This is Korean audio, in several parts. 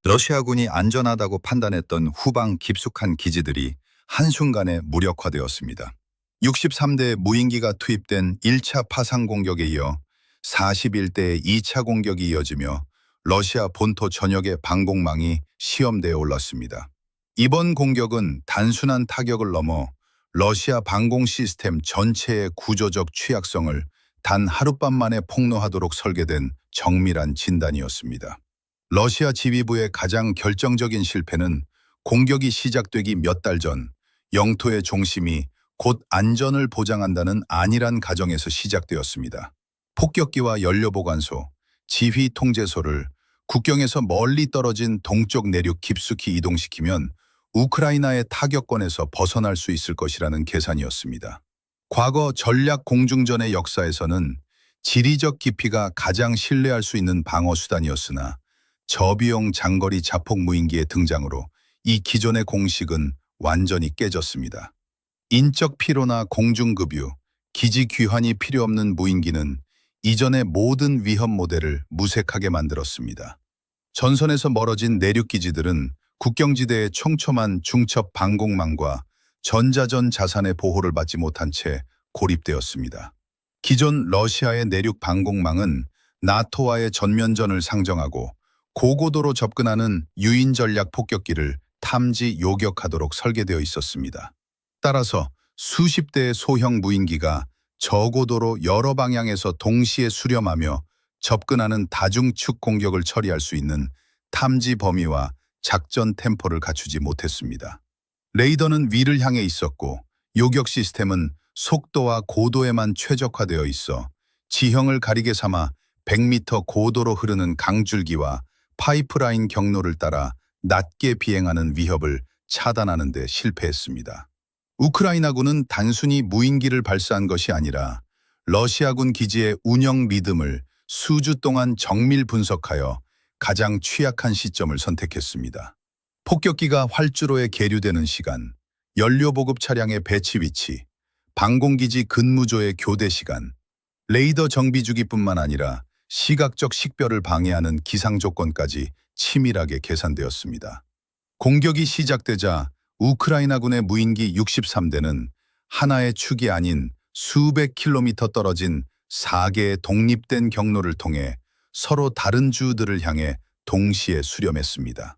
러시아군이 안전하다고 판단했던 후방 깊숙한 기지들이 한순간에 무력화되었습니다. 63대 무인기가 투입된 1차 파상 공격에 이어 41대의 2차 공격이 이어지며 러시아 본토 전역의 방공망이 시험대에 올랐습니다. 이번 공격은 단순한 타격을 넘어 러시아 방공 시스템 전체의 구조적 취약성을 단 하룻밤 만에 폭로하도록 설계된 정밀한 진단이었습니다. 러시아 지휘부의 가장 결정적인 실패는 공격이 시작되기 몇 달 전 영토의 중심이 곧 안전을 보장한다는 안일한 가정에서 시작되었습니다. 폭격기와 연료보관소, 지휘통제소를 국경에서 멀리 떨어진 동쪽 내륙 깊숙이 이동시키면 우크라이나의 타격권에서 벗어날 수 있을 것이라는 계산이었습니다. 과거 전략 공중전의 역사에서는 지리적 깊이가 가장 신뢰할 수 있는 방어 수단이었으나 저비용 장거리 자폭 무인기의 등장으로 이 기존의 공식은 완전히 깨졌습니다. 인적 피로나 공중급유, 기지 귀환이 필요 없는 무인기는 이전의 모든 위험 모델을 무색하게 만들었습니다. 전선에서 멀어진 내륙기지들은 국경지대의 촘촘한 중첩 방공망과 전자전 자산의 보호를 받지 못한 채 고립되었습니다. 기존 러시아의 내륙 방공망은 나토와의 전면전을 상정하고 고고도로 접근하는 유인 전략 폭격기를 탐지 요격하도록 설계되어 있었습니다. 따라서 수십 대의 소형 무인기가 저고도로 여러 방향에서 동시에 수렴하며 접근하는 다중축 공격을 처리할 수 있는 탐지 범위와 작전 템포를 갖추지 못했습니다. 레이더는 위를 향해 있었고 요격 시스템은 속도와 고도에만 최적화되어 있어 지형을 가리개 삼아 100m 고도로 흐르는 강줄기와 파이프라인 경로를 따라 낮게 비행하는 위협을 차단하는 데 실패했습니다. 우크라이나군은 단순히 무인기를 발사한 것이 아니라 러시아군 기지의 운영 리듬을 수주 동안 정밀 분석하여 가장 취약한 시점을 선택했습니다. 폭격기가 활주로에 계류되는 시간, 연료 보급 차량의 배치 위치, 방공기지 근무조의 교대 시간, 레이더 정비 주기뿐만 아니라 시각적 식별을 방해하는 기상 조건까지 치밀하게 계산되었습니다. 공격이 시작되자 우크라이나군의 무인기 63대는 하나의 축이 아닌 수백 킬로미터 떨어진 4개의 독립된 경로를 통해 서로 다른 주들을 향해 동시에 수렴했습니다.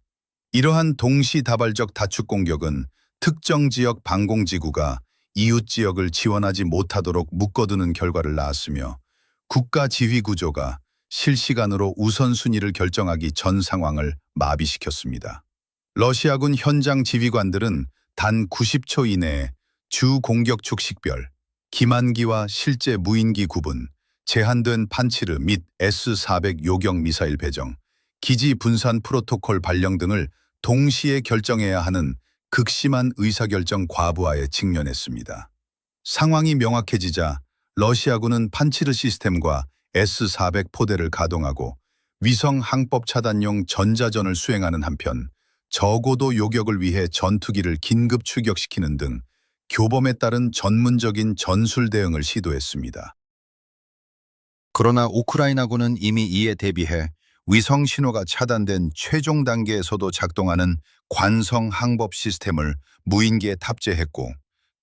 이러한 동시다발적 다축 공격은 특정 지역 방공지구가 이웃 지역을 지원하지 못하도록 묶어두는 결과를 낳았으며 국가 지휘 구조가 실시간으로 우선순위를 결정하기 전 상황을 마비시켰습니다. 러시아군 현장 지휘관들은 단 90초 이내에 주 공격축 식별, 기만기와 실제 무인기 구분, 제한된 판치르 및 S-400 요격 미사일 배정, 기지 분산 프로토콜 발령 등을 동시에 결정해야 하는 극심한 의사결정 과부하에 직면했습니다. 상황이 명확해지자 러시아군은 판치르 시스템과 S-400 포대를 가동하고 위성 항법 차단용 전자전을 수행하는 한편 저고도 요격을 위해 전투기를 긴급 출격시키는 등 교범에 따른 전문적인 전술 대응을 시도했습니다. 그러나 우크라이나군은 이미 이에 대비해 위성 신호가 차단된 최종 단계에서도 작동하는 관성 항법 시스템을 무인기에 탑재했고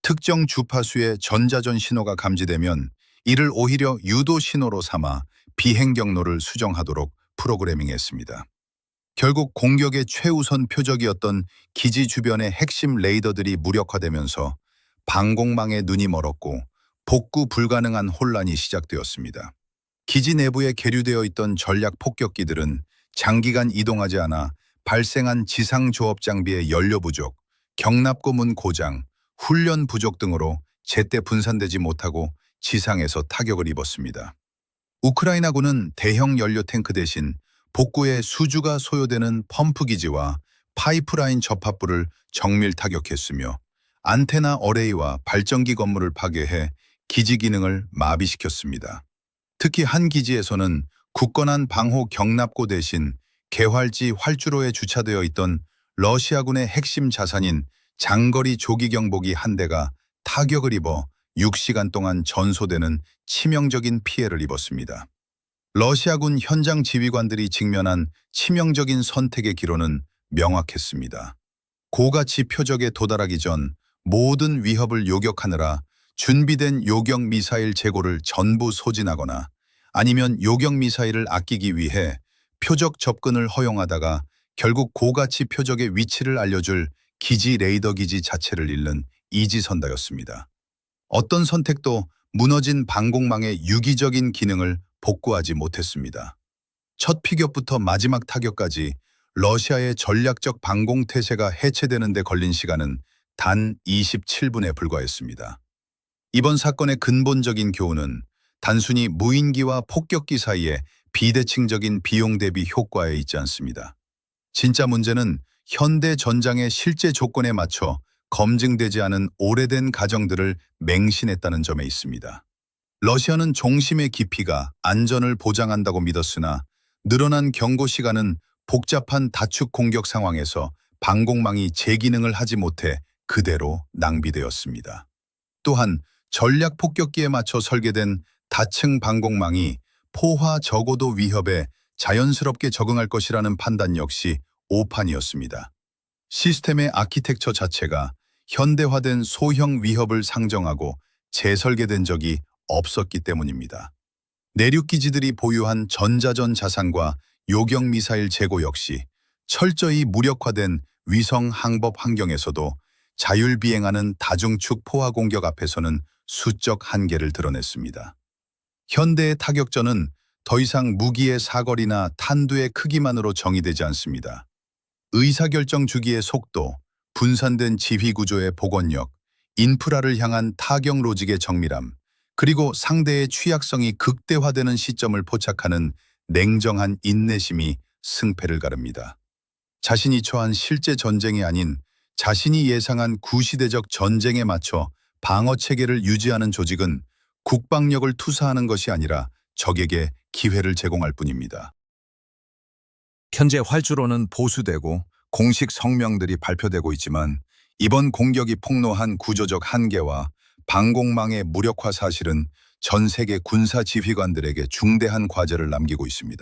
특정 주파수의 전자전 신호가 감지되면 이를 오히려 유도 신호로 삼아 비행 경로를 수정하도록 프로그래밍했습니다. 결국 공격의 최우선 표적이었던 기지 주변의 핵심 레이더들이 무력화되면서 방공망에 눈이 멀었고 복구 불가능한 혼란이 시작되었습니다. 기지 내부에 계류되어 있던 전략 폭격기들은 장기간 이동하지 않아 발생한 지상 조업 장비의 연료 부족, 경납고문 고장, 훈련 부족 등으로 제때 분산되지 못하고 지상에서 타격을 입었습니다. 우크라이나군은 대형 연료 탱크 대신 복구에 수주가 소요되는 펌프 기지와 파이프라인 접합부를 정밀 타격했으며 안테나 어레이와 발전기 건물을 파괴해 기지 기능을 마비시켰습니다. 특히 한 기지에서는 굳건한 방호 경납고 대신 개활지 활주로에 주차되어 있던 러시아군의 핵심 자산인 장거리 조기 경보기 한 대가 타격을 입어 6시간 동안 전소되는 치명적인 피해를 입었습니다. 러시아군 현장 지휘관들이 직면한 치명적인 선택의 기로는 명확했습니다. 고가치 표적에 도달하기 전 모든 위협을 요격하느라 준비된 요격 미사일 재고를 전부 소진하거나 아니면 요격 미사일을 아끼기 위해 표적 접근을 허용하다가 결국 고가치 표적의 위치를 알려줄 기지 레이더 기지 자체를 잃는 이지선다였습니다. 어떤 선택도 무너진 방공망의 유기적인 기능을 복구하지 못했습니다. 첫 피격부터 마지막 타격까지 러시아의 전략적 방공태세가 해체되는 데 걸린 시간은 단 27분에 불과했습니다. 이번 사건의 근본적인 교훈은 단순히 무인기와 폭격기 사이의 비대칭적인 비용 대비 효과에 있지 않습니다. 진짜 문제는 현대 전장의 실제 조건에 맞춰 검증되지 않은 오래된 가정들을 맹신했다는 점에 있습니다. 러시아는 종심의 깊이가 안전을 보장한다고 믿었으나 늘어난 경고 시간은 복잡한 다축 공격 상황에서 방공망이 제 기능을 하지 못해 그대로 낭비되었습니다. 또한 전략 폭격기에 맞춰 설계된 다층 방공망이 포화 저고도 위협에 자연스럽게 적응할 것이라는 판단 역시 오판이었습니다. 시스템의 아키텍처 자체가 현대화된 소형 위협을 상정하고 재설계된 적이 없었기 때문입니다. 내륙 기지들이 보유한 전자전 자산과 요격 미사일 재고 역시 철저히 무력화된 위성 항법 환경에서도 자율비행하는 다중축 포화 공격 앞에서는 수적 한계를 드러냈습니다. 현대의 타격전은 더 이상 무기의 사거리나 탄두의 크기만으로 정의되지 않습니다. 의사결정 주기의 속도, 분산된 지휘 구조의 복원력, 인프라를 향한 타격 로직의 정밀함, 그리고 상대의 취약성이 극대화되는 시점을 포착하는 냉정한 인내심이 승패를 가릅니다. 자신이 처한 실제 전쟁이 아닌 자신이 예상한 구시대적 전쟁에 맞춰 방어체계를 유지하는 조직은 국방력을 투사하는 것이 아니라 적에게 기회를 제공할 뿐입니다. 현재 활주로는 보수되고 공식 성명들이 발표되고 있지만 이번 공격이 폭로한 구조적 한계와 방공망의 무력화 사실은 전 세계 군사 지휘관들에게 중대한 과제를 남기고 있습니다.